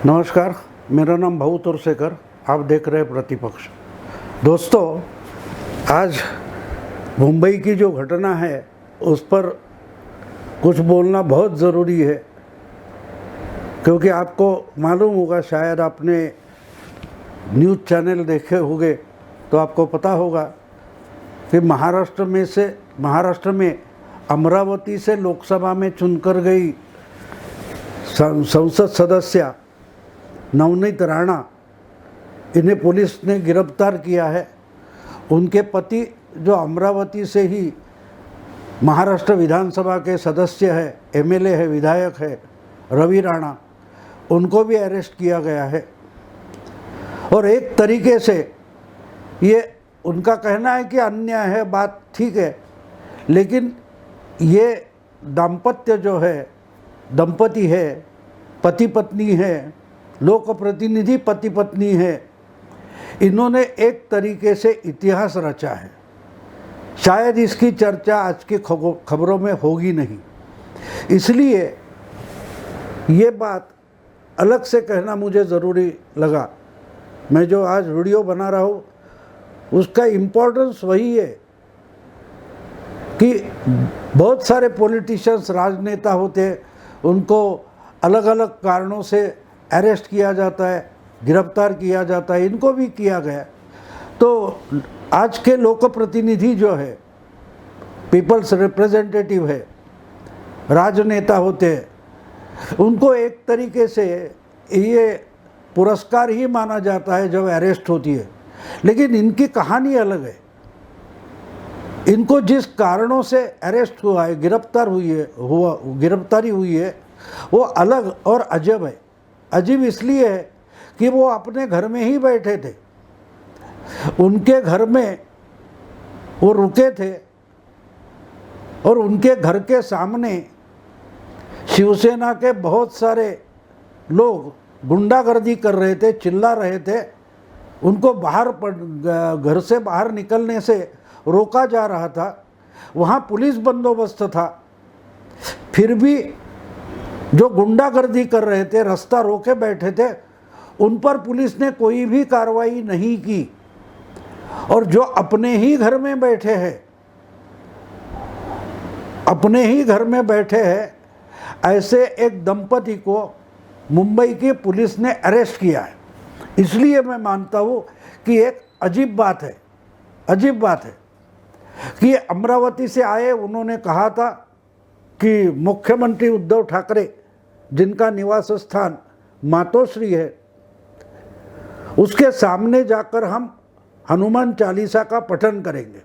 नमस्कार, मेरा नाम भाऊ तोरसेकर। आप देख रहे हैं प्रतिपक्ष। दोस्तों, आज मुंबई की जो घटना है उस पर कुछ बोलना बहुत ज़रूरी है, क्योंकि आपको मालूम होगा, शायद आपने न्यूज़ चैनल देखे होंगे तो आपको पता होगा कि महाराष्ट्र में अमरावती से लोकसभा में चुनकर गई संसद सदस्य नवनीत राणा, इन्हें पुलिस ने गिरफ्तार किया है। उनके पति जो अमरावती से ही महाराष्ट्र विधानसभा के सदस्य है, एमएलए है, विधायक है, रवि राणा, उनको भी अरेस्ट किया गया है। और एक तरीके से ये उनका कहना है कि अन्याय है, बात ठीक है, लेकिन ये दंपति है, पति पत्नी है, लोक प्रतिनिधि पति पत्नी है, इन्होंने एक तरीके से इतिहास रचा है। शायद इसकी चर्चा आज की खबरों में होगी नहीं, इसलिए ये बात अलग से कहना मुझे ज़रूरी लगा। मैं जो आज वीडियो बना रहा हूँ उसका इम्पोर्टेंस वही है कि बहुत सारे पॉलिटिशियंस, राजनेता होते हैं, उनको अलग अलग कारणों से अरेस्ट किया जाता है, गिरफ्तार किया जाता है, इनको भी किया गया। तो आज के लोक प्रतिनिधि जो है, पीपल्स रिप्रेजेंटेटिव है, राजनेता होते हैं, उनको एक तरीके से ये पुरस्कार ही माना जाता है जब अरेस्ट होती है। लेकिन इनकी कहानी अलग है। इनको जिस कारणों से अरेस्ट हुआ है, गिरफ्तारी हुई है, वो अलग और अजब है। अजीब इसलिए है कि वो अपने घर में ही बैठे थे, उनके घर में वो रुके थे और उनके घर के सामने शिवसेना के बहुत सारे लोग गुंडागर्दी कर रहे थे, चिल्ला रहे थे। उनको घर से बाहर निकलने से रोका जा रहा था। वहाँ पुलिस बंदोबस्त था, फिर भी जो गुंडागर्दी कर रहे थे, रास्ता रोके बैठे थे, उन पर पुलिस ने कोई भी कार्रवाई नहीं की। और जो अपने ही घर में बैठे हैं, ऐसे एक दंपति को मुंबई की पुलिस ने अरेस्ट किया है। इसलिए मैं मानता हूँ कि एक अजीब बात है कि अमरावती से आए। उन्होंने कहा था कि मुख्यमंत्री उद्धव ठाकरे, जिनका निवास स्थान मातोश्री है, उसके सामने जाकर हम हनुमान चालीसा का पठन करेंगे।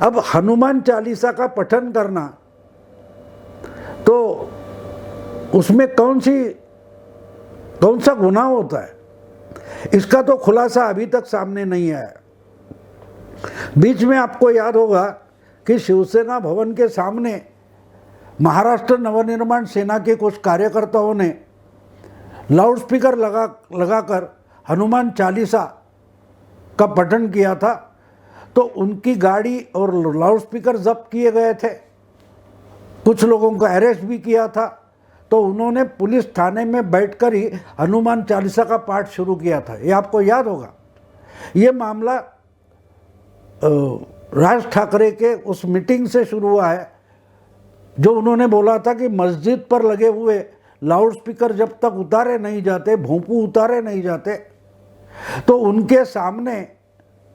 अब हनुमान चालीसा का पठन करना, तो उसमें कौन सा गुनाह होता है, इसका तो खुलासा अभी तक सामने नहीं आया। बीच में आपको याद होगा कि शिवसेना भवन के सामने महाराष्ट्र नवनिर्माण सेना के कुछ कार्यकर्ताओं ने लाउडस्पीकर लगाकर हनुमान चालीसा का पठन किया था। तो उनकी गाड़ी और लाउडस्पीकर जब्त किए गए थे, कुछ लोगों को अरेस्ट भी किया था। तो उन्होंने पुलिस थाने में बैठकर ही हनुमान चालीसा का पाठ शुरू किया था। ये आपको याद होगा। ये मामला राज ठाकरे के उस मीटिंग से शुरू हुआ है, जो उन्होंने बोला था कि मस्जिद पर लगे हुए लाउडस्पीकर जब तक उतारे नहीं जाते, भोंपू उतारे नहीं जाते, तो उनके सामने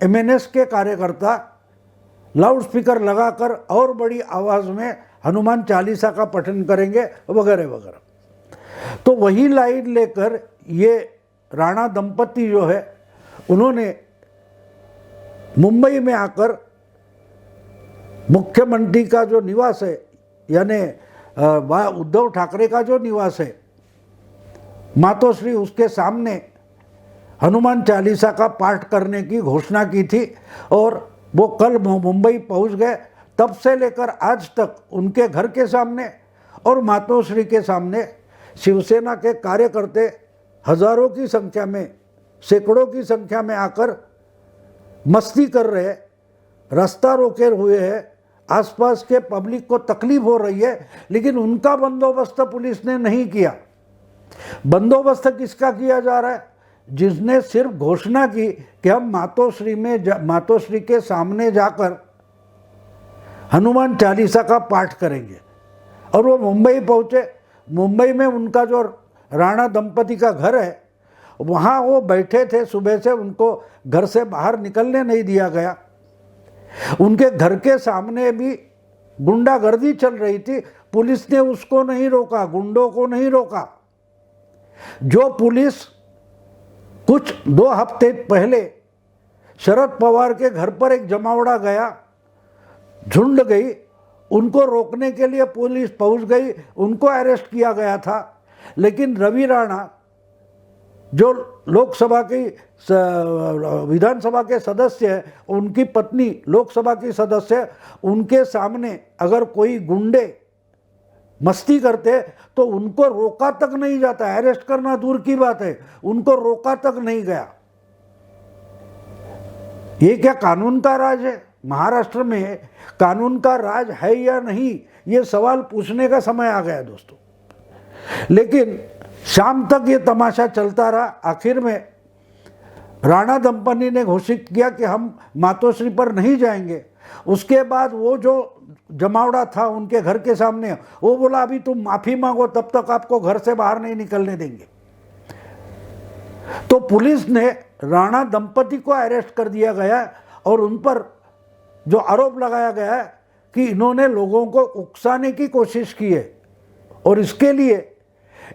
एमएनएस के कार्यकर्ता लाउडस्पीकर लगाकर और बड़ी आवाज़ में हनुमान चालीसा का पठन करेंगे, वगैरह वगैरह। तो वही लाइन लेकर ये राणा दंपति जो है, उन्होंने मुंबई में आकर मुख्यमंत्री का जो निवास है, यानी उद्धव ठाकरे का जो निवास है मातोश्री, उसके सामने हनुमान चालीसा का पाठ करने की घोषणा की थी। और वो कल मुंबई पहुंच गए। तब से लेकर आज तक उनके घर के सामने और मातोश्री के सामने शिवसेना के कार्यकर्ता हजारों की संख्या में, सैकड़ों की संख्या में आकर मस्ती कर रहे, रास्ता रोके हुए हैं, आसपास के पब्लिक को तकलीफ हो रही है, लेकिन उनका बंदोबस्त पुलिस ने नहीं किया। बंदोबस्त किसका किया जा रहा है? जिसने सिर्फ घोषणा की कि हम मातोश्री के सामने जाकर हनुमान चालीसा का पाठ करेंगे, और वो मुंबई पहुंचे। मुंबई में उनका जो राणा दंपति का घर है, वहाँ वो बैठे थे सुबह से, उनको घर से बाहर निकलने नहीं दिया गया। उनके घर के सामने भी गुंडागर्दी चल रही थी, पुलिस ने उसको नहीं रोका, गुंडों को नहीं रोका। जो पुलिस कुछ 2 हफ्ते पहले शरद पवार के घर पर एक जमावड़ा गया, झुंड गई, उनको रोकने के लिए पुलिस पहुंच गई, उनको अरेस्ट किया गया था। लेकिन रवि राणा जो लोकसभा की विधानसभा के सदस्य है, उनकी पत्नी लोकसभा की सदस्य, उनके सामने अगर कोई गुंडे मस्ती करते तो उनको रोका तक नहीं जाता। अरेस्ट करना दूर की बात है, उनको रोका तक नहीं गया। ये क्या कानून का राज है? महाराष्ट्र में कानून का राज है या नहीं, ये सवाल पूछने का समय आ गया दोस्तों। लेकिन शाम तक ये तमाशा चलता रहा। आखिर में राणा दंपति ने घोषित किया कि हम मातोश्री पर नहीं जाएंगे। उसके बाद वो जो जमावड़ा था उनके घर के सामने, वो बोला अभी तुम माफी मांगो, तब तक आपको घर से बाहर नहीं निकलने देंगे। तो पुलिस ने राणा दंपति को अरेस्ट कर दिया गया और उन पर जो आरोप लगाया गया है कि इन्होंने लोगों को उकसाने की कोशिश की है, और इसके लिए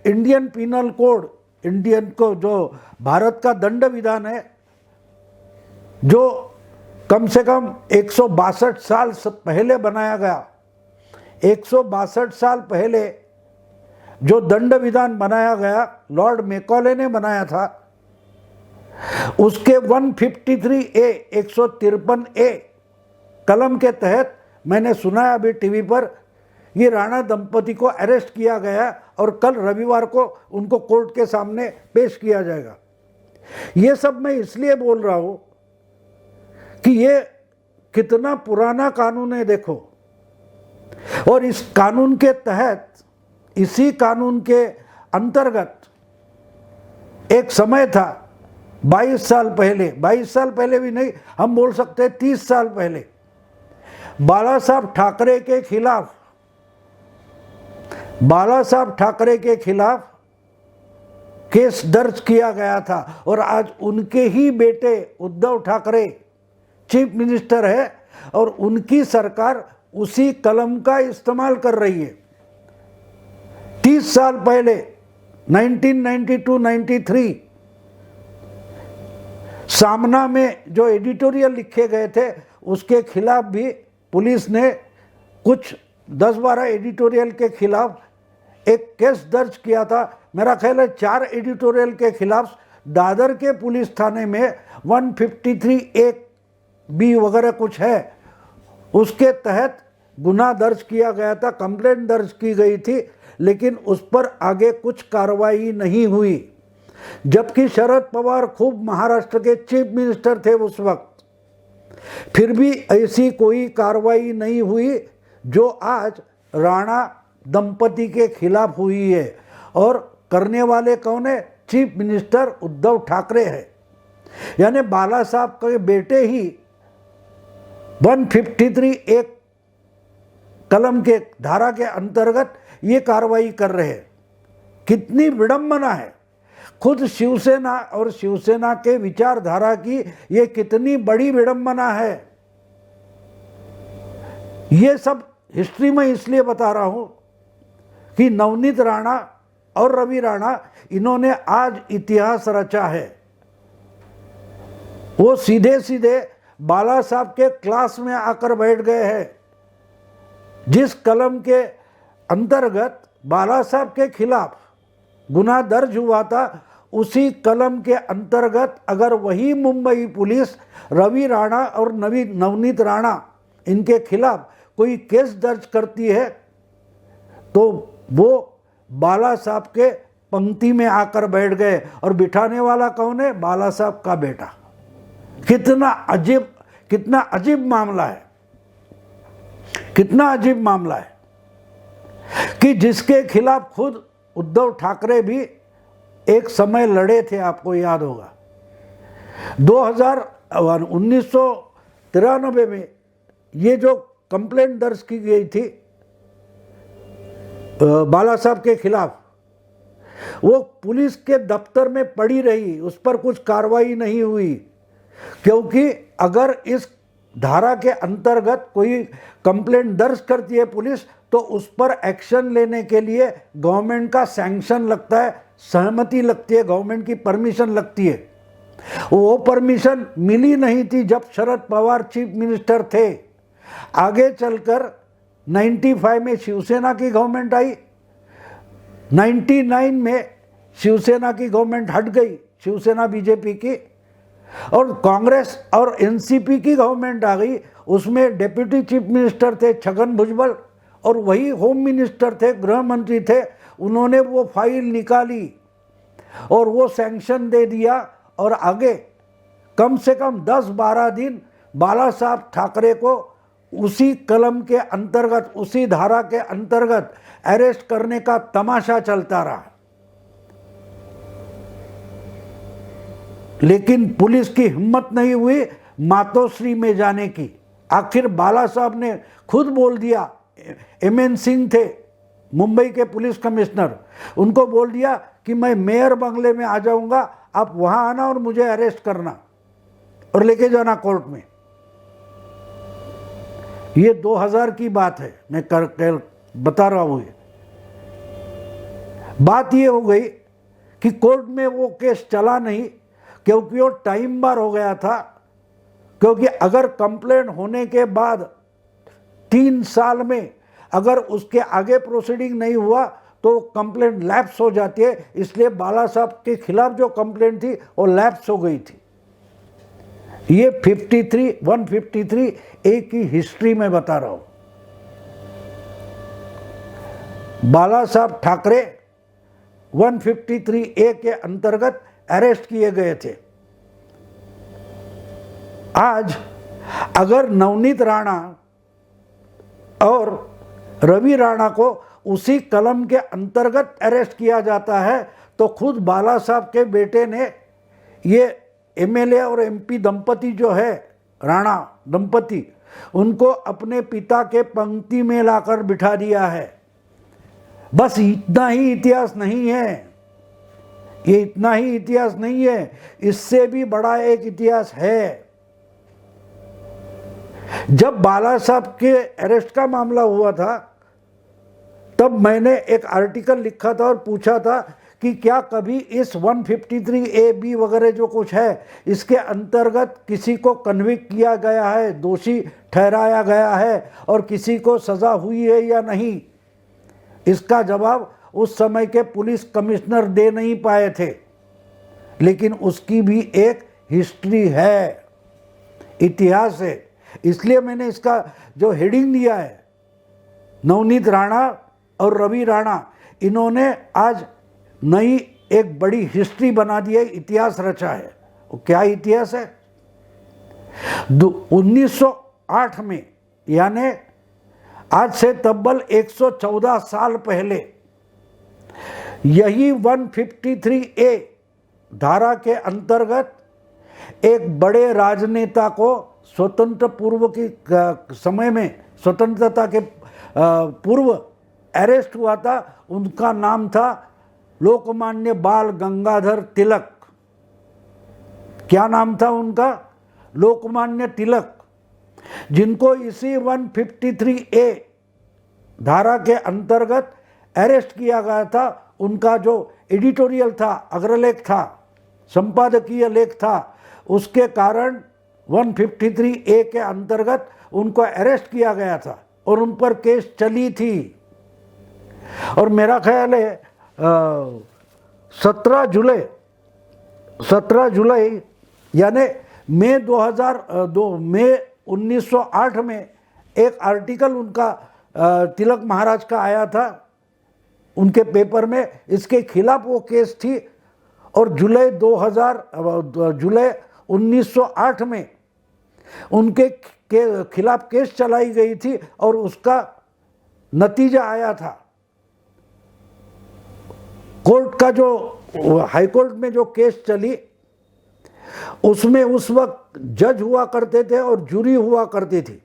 इंडियन पिनल कोड, इंडियन को जो भारत का दंड विधान है, जो कम से कम 162 साल पहले बनाया गया, 162 साल पहले जो दंड विधान बनाया गया, लॉर्ड मैकॉले ने बनाया था, उसके 153A 153A कलम के तहत मैंने सुना है अभी टीवी पर, ये राणा दंपति को अरेस्ट किया गया और कल रविवार को उनको कोर्ट के सामने पेश किया जाएगा। ये सब मैं इसलिए बोल रहा हूं कि ये कितना पुराना कानून है देखो, और इस कानून के तहत, इसी कानून के अंतर्गत एक समय था 22 साल पहले, 22 साल पहले भी नहीं, हम बोल सकते 30 साल पहले, बाला साहब ठाकरे के खिलाफ केस दर्ज किया गया था। और आज उनके ही बेटे उद्धव ठाकरे चीफ मिनिस्टर है और उनकी सरकार उसी कलम का इस्तेमाल कर रही है। 30 साल पहले 1992-93 सामना में जो एडिटोरियल लिखे गए थे, उसके खिलाफ भी पुलिस ने कुछ 10-12 एडिटोरियल के खिलाफ एक केस दर्ज किया था। मेरा ख्याल है 4 एडिटोरियल के खिलाफ दादर के पुलिस थाने में 153A वगैरह कुछ है, उसके तहत गुनाह दर्ज किया गया था, कंप्लेंट दर्ज की गई थी, लेकिन उस पर आगे कुछ कार्रवाई नहीं हुई। जबकि शरद पवार खूब महाराष्ट्र के चीफ मिनिस्टर थे उस वक्त, फिर भी ऐसी कोई कार्रवाई नहीं हुई जो आज राणा दंपति के खिलाफ हुई है। और करने वाले कौन है? चीफ मिनिस्टर उद्धव ठाकरे है। यानी बाला साहब के बेटे ही 153A कलम के धारा के अंतर्गत ये कार्रवाई कर रहे हैं। कितनी विडंबना है। खुद शिवसेना और शिवसेना के विचारधारा की ये कितनी बड़ी विडंबना है। ये सब हिस्ट्री में इसलिए बता रहा हूं कि नवनीत राणा और रवि राणा, इन्होंने आज इतिहास रचा है। वो सीधे सीधे बाला साहब के क्लास में आकर बैठ गए हैं। जिस कलम के अंतर्गत बाला साहब के खिलाफ गुनाह दर्ज हुआ था, उसी कलम के अंतर्गत अगर वही मुंबई पुलिस रवि राणा और नवनीत राणा इनके खिलाफ कोई केस दर्ज करती है, तो वो बाला साहब के पंक्ति में आकर बैठ गए। और बिठाने वाला कौन है? बाला साहब का बेटा। कितना अजीब मामला है, कितना अजीब मामला है कि जिसके खिलाफ खुद उद्धव ठाकरे भी एक समय लड़े थे, आपको याद होगा। 1993 में ये जो कंप्लेंट दर्ज की गई थी बाला साहब के खिलाफ, वो पुलिस के दफ्तर में पड़ी रही, उस पर कुछ कार्रवाई नहीं हुई, क्योंकि अगर इस धारा के अंतर्गत कोई कंप्लेंट दर्ज करती है पुलिस तो उस पर एक्शन लेने के लिए गवर्नमेंट का सैंक्शन लगता है, सहमति लगती है, गवर्नमेंट की परमिशन लगती है। वो परमिशन मिली नहीं थी जब शरद पवार चीफ मिनिस्टर थे। आगे चलकर 95 में शिवसेना की गवर्नमेंट आई, 99 में शिवसेना की गवर्नमेंट हट गई, शिवसेना बीजेपी की, और कांग्रेस और एनसीपी की गवर्नमेंट आ गई। उसमें डिप्टी चीफ मिनिस्टर थे छगन भुजबल और वही होम मिनिस्टर थे, गृह मंत्री थे। उन्होंने वो फाइल निकाली और वो सैंक्शन दे दिया, और आगे कम से कम 10-12 दिन बाला साहब ठाकरे को उसी कलम के अंतर्गत, उसी धारा के अंतर्गत अरेस्ट करने का तमाशा चलता रहा। लेकिन पुलिस की हिम्मत नहीं हुई मातोश्री में जाने की। आखिर बाला साहब ने खुद बोल दिया, एमएन सिंह थे मुंबई के पुलिस कमिश्नर, उनको बोल दिया कि मैं मेयर बंगले में आ जाऊंगा, आप वहां आना और मुझे अरेस्ट करना और लेके जाना कोर्ट में। ये 2000 की बात है, मैं बता रहा हूं। ये बात ये हो गई कि कोर्ट में वो केस चला नहीं, क्योंकि वो टाइम बार हो गया था। क्योंकि अगर कंप्लेंट होने के बाद 3 साल में अगर उसके आगे प्रोसीडिंग नहीं हुआ तो कंप्लेंट लैप्स हो जाती है, इसलिए बाला साहब के खिलाफ जो कंप्लेंट थी वो लैप्स हो गई थी। ये 153 ए की हिस्ट्री में बता रहा हूं। बाला साहब ठाकरे 153 ए के अंतर्गत अरेस्ट किए गए थे। आज अगर नवनीत राणा और रवि राणा को उसी कलम के अंतर्गत अरेस्ट किया जाता है तो खुद बाला साहब के बेटे ने, ये एमएलए और एमपी दंपति जो है राणा दंपति, उनको अपने पिता के पंक्ति में लाकर बिठा दिया है। बस इतना ही इतिहास नहीं है, ये इतना ही इतिहास नहीं है, इससे भी बड़ा एक इतिहास है। जब बाला साहब के अरेस्ट का मामला हुआ था तब मैंने एक आर्टिकल लिखा था और पूछा था कि क्या कभी इस 153 ए बी वगैरह जो कुछ है इसके अंतर्गत किसी को कन्विक्ट किया गया है, दोषी ठहराया गया है और किसी को सज़ा हुई है या नहीं। इसका जवाब उस समय के पुलिस कमिश्नर दे नहीं पाए थे, लेकिन उसकी भी एक हिस्ट्री है, इतिहास है। इसलिए मैंने इसका जो हेडिंग दिया है, नवनीत राणा और रवि राणा, इन्होंने आज नई एक बड़ी हिस्ट्री बना दी है, इतिहास रचा है। वो क्या इतिहास है? 1908 में, यानी आज से तब्बल 114 साल पहले, यही 153 ए धारा के अंतर्गत एक बड़े राजनेता को स्वतंत्र पूर्व की समय में, स्वतंत्रता के पूर्व अरेस्ट हुआ था। उनका नाम था लोकमान्य बाल गंगाधर तिलक। क्या नाम था उनका? लोकमान्य तिलक, जिनको इसी 153 ए धारा के अंतर्गत अरेस्ट किया गया था। उनका जो एडिटोरियल था, अग्रलेख था, संपादकीय लेख था, उसके कारण 153 ए के अंतर्गत उनको अरेस्ट किया गया था और उन पर केस चली थी। और मेरा ख्याल है 17 जुलाई यानी मई 1908 में एक आर्टिकल उनका तिलक महाराज का आया था उनके पेपर में, इसके खिलाफ वो केस थी। और जुलाई 1908 में उनके खिलाफ केस चलाई गई थी और उसका नतीजा आया था। कोर्ट का जो हाई कोर्ट में जो केस चली उसमें उस वक्त जज हुआ करते थे और जूरी हुआ करती थी।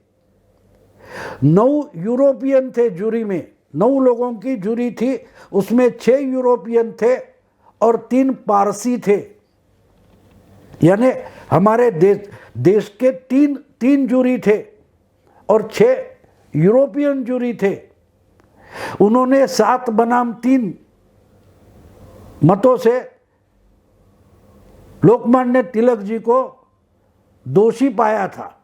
9 यूरोपियन थे जूरी में, 9 लोगों की जूरी थी, उसमें 6 यूरोपियन थे और 3 पारसी थे। यानी हमारे देश के तीन जूरी थे और 6 यूरोपियन जूरी थे। उन्होंने 7 बनाम 3 मतों से लोकमान्य तिलक जी को दोषी पाया था।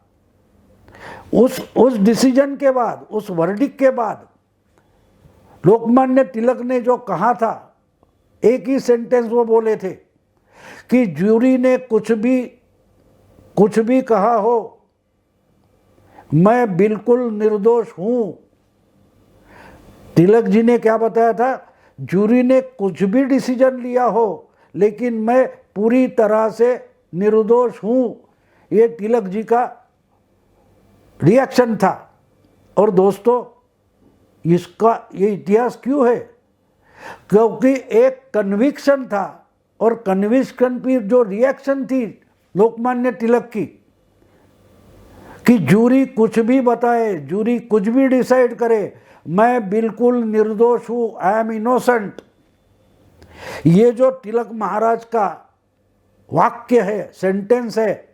उस डिसीजन के बाद, उस वर्डिक्ट के बाद लोकमान्य तिलक ने जो कहा था, एक ही सेंटेंस वो बोले थे कि जूरी ने कुछ भी कहा हो, मैं बिल्कुल निर्दोष हूं। तिलक जी ने क्या बताया था? जूरी ने कुछ भी डिसीजन लिया हो लेकिन मैं पूरी तरह से निर्दोष हूं। ये तिलक जी का रिएक्शन था। और दोस्तों, इसका ये इतिहास क्यों है? क्योंकि एक कन्विक्शन था और कन्विक्शन की जो रिएक्शन थी लोकमान्य तिलक की कि जूरी कुछ भी बताए, जूरी कुछ भी डिसाइड करे, मैं बिल्कुल निर्दोष हूं, आई एम इनोसेंट। ये जो तिलक महाराज का वाक्य है, सेंटेंस है,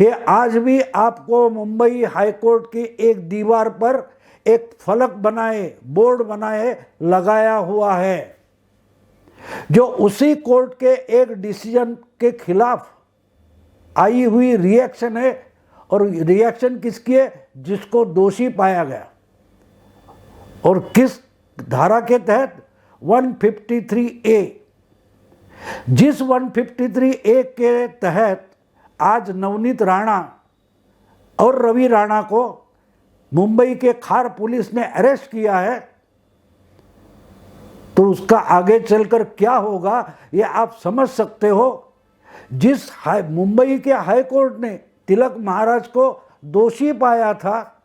ये आज भी आपको मुंबई हाई कोर्ट की एक दीवार पर एक फलक बनाए, बोर्ड बनाए लगाया हुआ है, जो उसी कोर्ट के एक डिसीजन के खिलाफ आई हुई रिएक्शन है। और रिएक्शन किसकी है? जिसको दोषी पाया गया। और किस धारा के तहत? 153A। जिस 153A के तहत आज नवनीत राणा और रवि राणा को मुंबई के खार पुलिस ने अरेस्ट किया है, तो उसका आगे चलकर क्या होगा ये आप समझ सकते हो। जिस मुंबई के हाई कोर्ट ने तिलक महाराज को दोषी पाया था,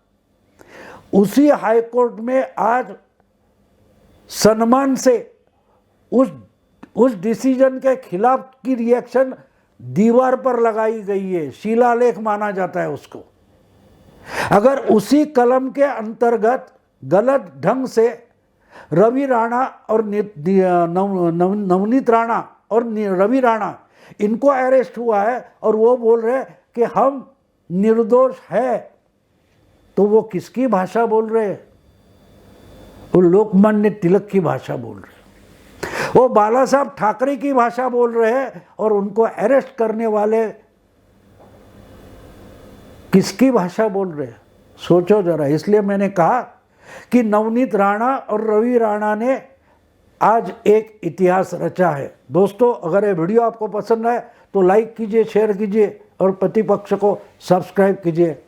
उसी हाई कोर्ट में आज सम्मान से उस डिसीजन के खिलाफ की रिएक्शन दीवार पर लगाई गई है, शिलालेख माना जाता है उसको। अगर उसी कलम के अंतर्गत गलत ढंग से रवि राणा और नवनीत राणा और रवि राणा इनको अरेस्ट हुआ है और वो बोल रहे हैं कि हम निर्दोष है, तो वो किसकी भाषा बोल रहे हैं? वो लोकमान्य तिलक की भाषा बोल रहे हैं, वो बाला साहब ठाकरे की भाषा बोल रहे हैं। और उनको अरेस्ट करने वाले किसकी भाषा बोल रहे हैं? सोचो जरा। इसलिए मैंने कहा कि नवनीत राणा और रवि राणा ने आज एक इतिहास रचा है। दोस्तों, अगर ये वीडियो आपको पसंद आए तो लाइक कीजिए, शेयर कीजिए और प्रतिपक्ष को सब्सक्राइब कीजिए।